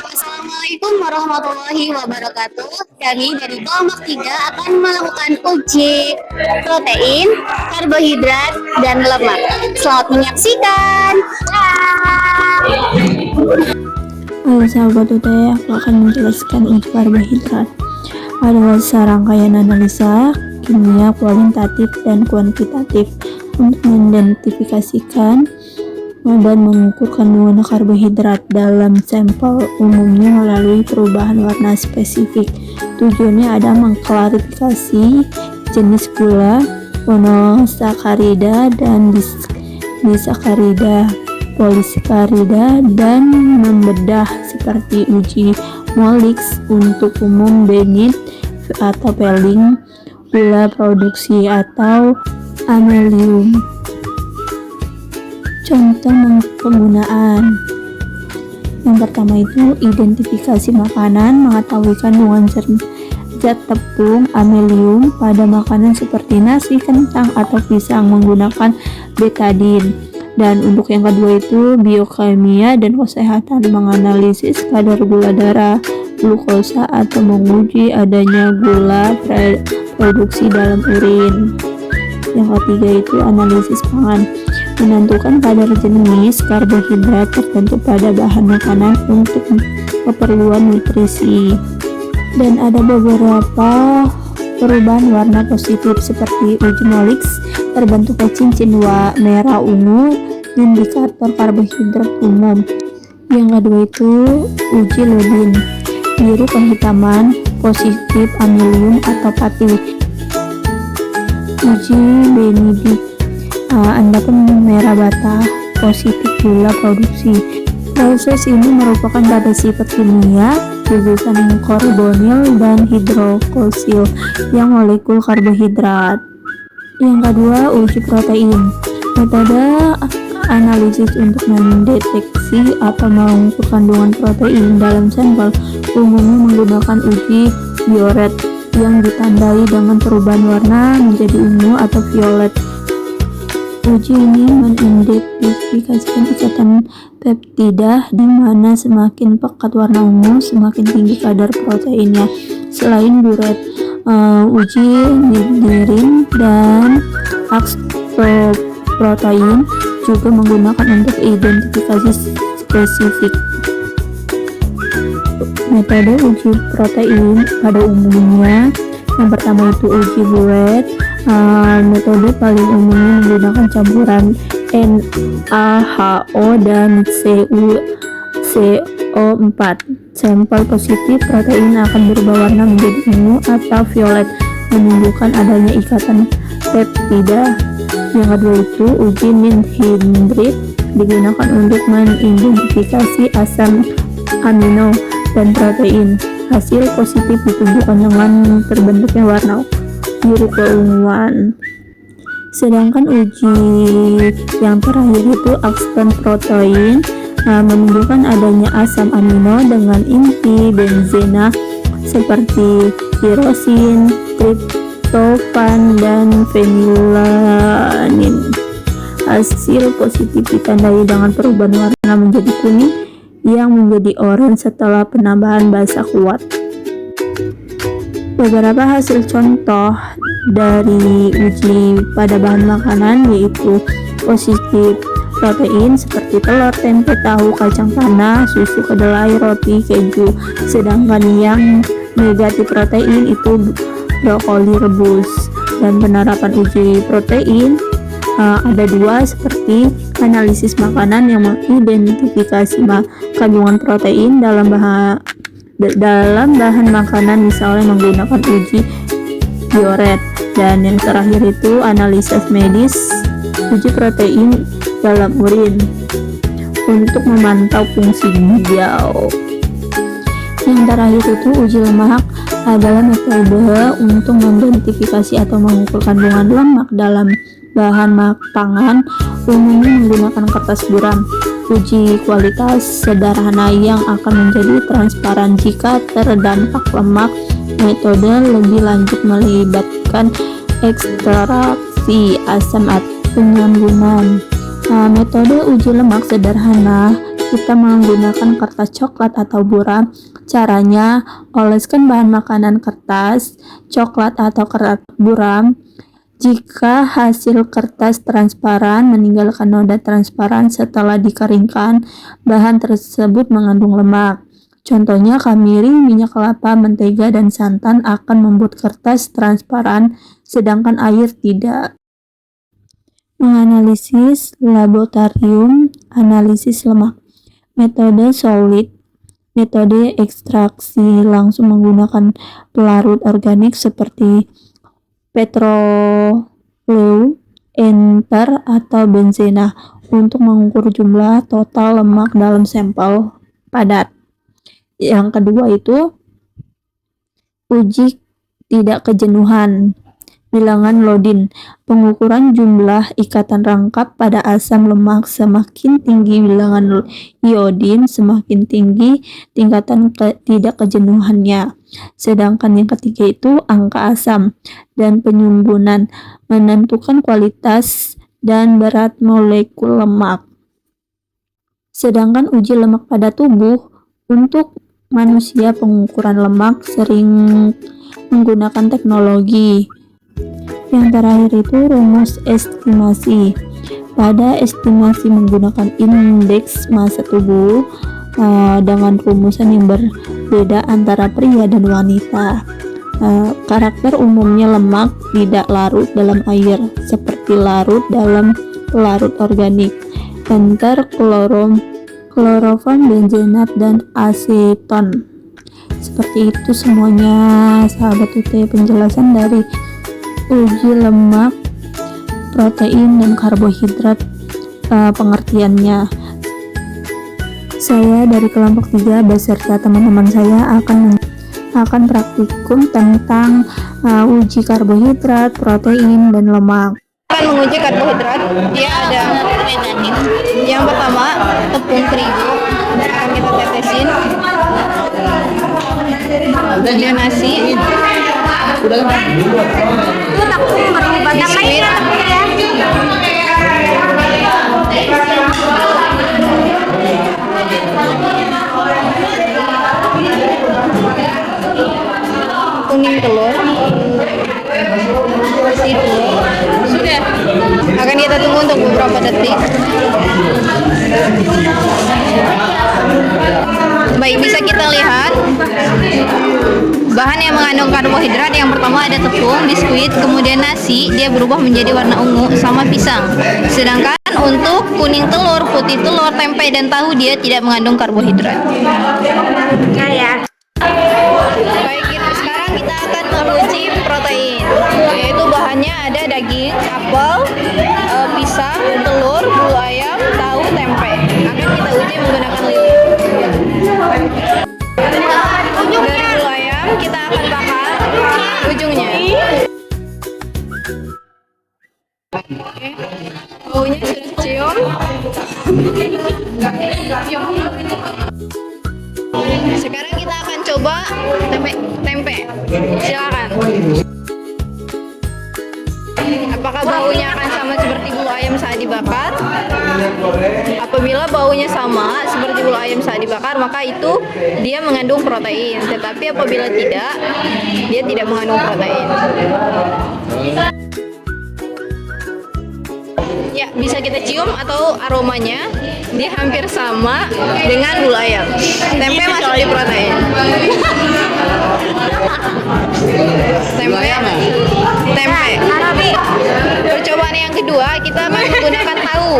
Assalamualaikum warahmatullahi wabarakatuh. Kami dari kelompok 3 akan melakukan uji protein, karbohidrat, dan lemak. Selamat menyaksikan. Halo sahabat UTE, aku akan menjelaskan uji karbohidrat. Adalah serangkaian analisa kimia kualitatif dan kuantitatif untuk mengidentifikasikan dan mengukur kandungan karbohidrat dalam sampel, umumnya melalui perubahan warna spesifik. Tujuannya ada mengklarifikasi jenis gula, monosakarida dan disakarida, polisakarida, dan membedah seperti uji Molix untuk umum benit atau peling, gula produksi atau amelium. Contoh penggunaan yang pertama itu identifikasi makanan, mengetahui kandungan zat tepung amelium pada makanan seperti nasi, kentang, atau pisang menggunakan betadine. Dan untuk yang kedua itu biokimia dan kesehatan, menganalisis kadar gula darah, glukosa, atau menguji adanya gula produksi dalam urin. Yang ketiga itu analisis pangan, menentukan kadar jenis karbohidrat tertentu pada bahan makanan untuk keperluan nutrisi. Dan ada beberapa perubahan warna positif seperti uji Molix, terbentuknya cincin merah ungu, indikator karbohidrat umum. Yang kedua itu uji Lodin, biru kehitaman, positif amelium atau pati. Uji Benedict, endapan merah bata, positif gula produksi. Proses ini merupakan pada sifat kimia gugusan karbonil dan hidroksil yang molekul karbohidrat. Yang kedua uji protein, metode analisis untuk mendeteksi atau mengukur kandungan protein dalam sampel, umumnya menggunakan uji Biuret yang ditandai dengan perubahan warna menjadi ungu atau violet. Uji ini mengidentifikasikan ikatan peptida di mana semakin pekat warna ungu, semakin tinggi kadar proteinnya. Selain Biuret, uji Nidirin dan Axtoprotein juga menggunakan untuk identifikasi spesifik. Metode uji protein pada umumnya yang pertama itu uji Biuret. Metode paling umumnya menggunakan campuran NaHO dan CO4. Sampel positif protein akan berubah warna menjadi ungu atau violet, menunjukkan adanya ikatan peptida. Yang kedua itu uji Nin-Hydrid, digunakan untuk mengidentifikasi asam amino dan protein. Hasil positif ditunjukkan dengan terbentuknya warna biru keunguan. Sedangkan uji yang terakhir itu Axtoprotein, menunjukkan adanya asam amino dengan inti benzena seperti tirosin, triptofan, dan fenilanin. Hasil positif ditandai dengan perubahan warna menjadi kuning yang menjadi oranye setelah penambahan basa kuat. Beberapa hasil contoh dari uji pada bahan makanan yaitu positif protein seperti telur, tempe, tahu, kacang tanah, susu, kedelai, roti, keju. Sedangkan yang negatif protein itu brokoli rebus. Dan penerapan uji protein ada dua, seperti analisis makanan yang mengidentifikasi kandungan protein dalam bahan makanan, misalnya menggunakan uji Biuret. Dan yang terakhir itu analisis medis, uji protein dalam urin untuk memantau fungsi ginjal. terakhir itu uji lemak adalah metode untuk mengidentifikasi atau mengukur kandungan lemak dalam bahan pangan, umumnya menggunakan kertas buram. Uji kualitas sederhana yang akan menjadi transparan jika terdampak lemak. Metode lebih lanjut melibatkan ekstraksi asam atau penyambunan. Metode uji lemak sederhana, kita menggunakan kertas coklat atau buram. Caranya, oleskan bahan makanan kertas, coklat atau kertas buram. Jika hasil kertas transparan, meninggalkan noda transparan setelah dikeringkan, bahan tersebut mengandung lemak. Contohnya kemiri, minyak kelapa, mentega, dan santan akan membuat kertas transparan, sedangkan air tidak. Menganalisis laboratorium, analisis lemak. Metode solid, metode ekstraksi langsung menggunakan pelarut organik seperti petroleu, enter, atau benzena untuk mengukur jumlah total lemak dalam sampel padat. Yang kedua itu uji tidak kejenuhan, bilangan Lodin, pengukuran jumlah ikatan rangkap pada asam lemak. Semakin tinggi bilangan iodin, semakin tinggi tingkatan tidak kejenuhannya. Sedangkan yang ketiga itu angka asam dan penyumbunan, menentukan kualitas dan berat molekul lemak. Sedangkan uji lemak pada tubuh, untuk manusia pengukuran lemak sering menggunakan teknologi. Yang terakhir itu rumus estimasi. Pada estimasi menggunakan indeks massa tubuh dengan rumusan yang berbeda antara pria dan wanita. Karakter umumnya lemak tidak larut dalam air, seperti larut dalam pelarut organik, enter, klorofon, benzenat, dan aseton. Seperti itu semuanya sahabat UT penjelasan dari uji lemak, protein, dan karbohidrat, pengertiannya. Saya dari kelompok 3 beserta teman-teman saya akan praktikum tentang uji karbohidrat, protein, dan lemak. Akan menguji karbohidrat, dia ada yang pertama tepung terigu akan kita tetesin, kemudian nasi, biskuit, kuning telur, sudah akan kita tunggu untuk beberapa detik. Baik, bisa kita lihat bahan yang mengandung karbohidrat. Yang pertama ada tepung, biskuit, kemudian nasi, dia berubah menjadi warna ungu, sama pisang. Sedangkan untuk kuning telur, putih telur, tempe, dan tahu dia tidak mengandung karbohidrat. Baik, sekarang kita akan menguji protein, yaitu bahannya ada daging, apel, pisang, telur, bulu ayam, tahu, tempe. Akan kita uji menggunakan lilin. Dari bulu ayam kita akan bakar ujungnya. Oke, baunya sudah kecium. Sekarang kita akan coba tempe. Silakan. Apakah baunya akan sama seperti bulu ayam saat dibakar? Apabila baunya sama seperti bulu ayam saat dibakar, maka itu dia mengandung protein. Tetapi apabila tidak, dia tidak mengandung protein. Ya, bisa kita cium atau aromanya dia hampir sama dengan bulu ayam. Tempe masuk di protein. Tempe. Percobaan yang kedua, kita akan menggunakan tahu.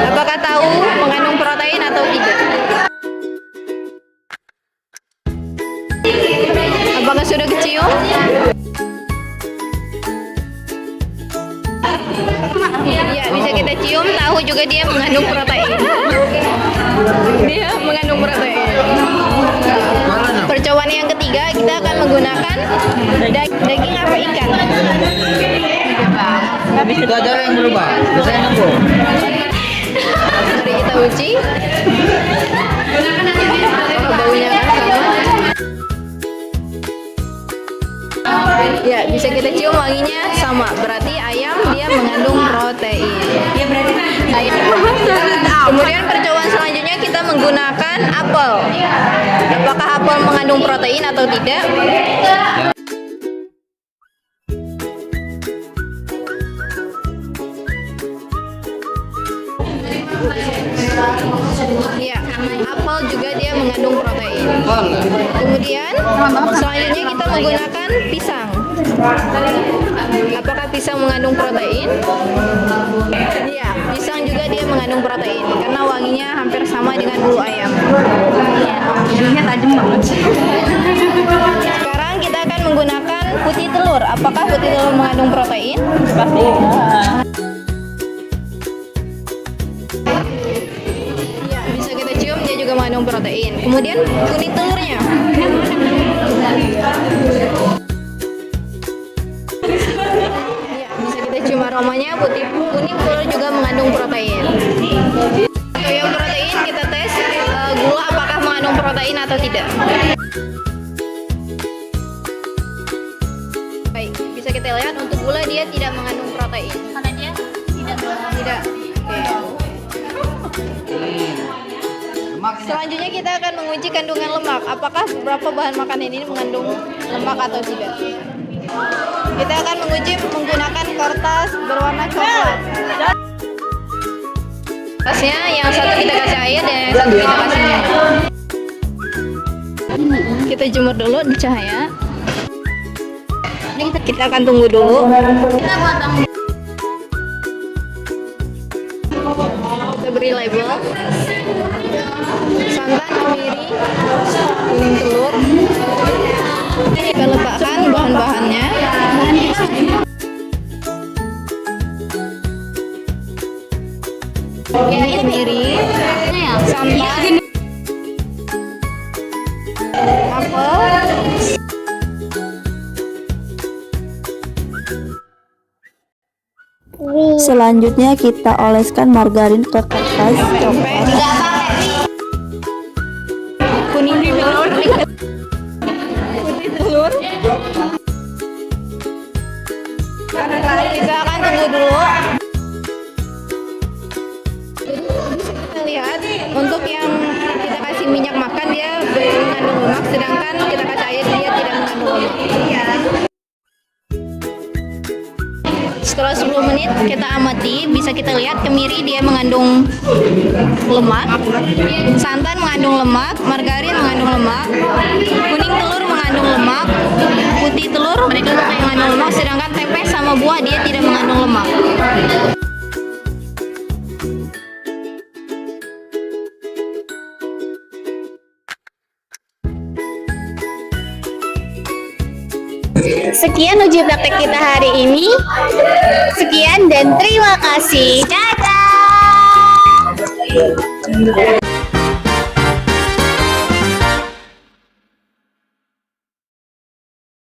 Apakah tahu mengandung protein atau tidak? Apakah sudah kecium? Ya, bisa kita cium. Tahu juga dia mengandung protein. Dia mengandung protein. Itu aja yang berubah. Biasanya nunggu. Mari kita uji. Apakah baunya akan sama? Ya, bisa kita cium wanginya sama. Berarti ayam dia mengandung protein. Ya, berarti ayam. Kemudian percobaan selanjutnya kita menggunakan apel. Apakah apel mengandung protein atau tidak? Iya, apel juga dia mengandung protein. Kemudian selanjutnya kita menggunakan pisang. Apakah pisang mengandung protein? Iya, pisang juga dia mengandung protein karena wanginya hampir sama dengan bulu ayam. Bulunya tajam banget. Sekarang kita akan menggunakan putih telur. Apakah putih telur mengandung protein? Pasti. Iya, bisa kita cium dia juga mengandung protein. Kemudian kuning telurnya. Iya, bisa kita cium aromanya. Kuning telur juga mengandung protein. Untuk yang protein kita tes gula apakah mengandung protein atau tidak. Baik, bisa kita lihat untuk gula dia tidak mengandung protein. Karena dia tidak. Oke. Selanjutnya kita akan menguji kandungan lemak. Apakah beberapa bahan makanan ini mengandung lemak atau tidak? Kita akan menguji menggunakan kertas berwarna coklat. Kertasnya yang satu kita kasih air dan yang satu kita kasih minyak. Kita jemur dulu di cahaya. Kita akan tunggu dulu. Kita beri label. Santan, kemiri, kuning telur. Kita letakkan bahan-bahannya. Kemiri, santan, apel. Selanjutnya kita oleskan margarin ke kertas coklat. Kuning telur. Putih telur. Kita akan tunggu dulu. Kita lihat untuk yang kita kasih minyak makan dia mengandung lemak, sedangkan kita kasih air dia tidak mengandung lemak. Setelah 10 menit kita amati, bisa kita lihat kemiri dia mengandung lemak, santan mengandung lemak, margarin mengandung lemak, kuning telur mengandung lemak, putih telur mengandung lemak, sedangkan tempe sama buah dia tidak mengandung lemak. Sekian uji praktek kita hari ini. Sekian dan terima kasih. Dadah.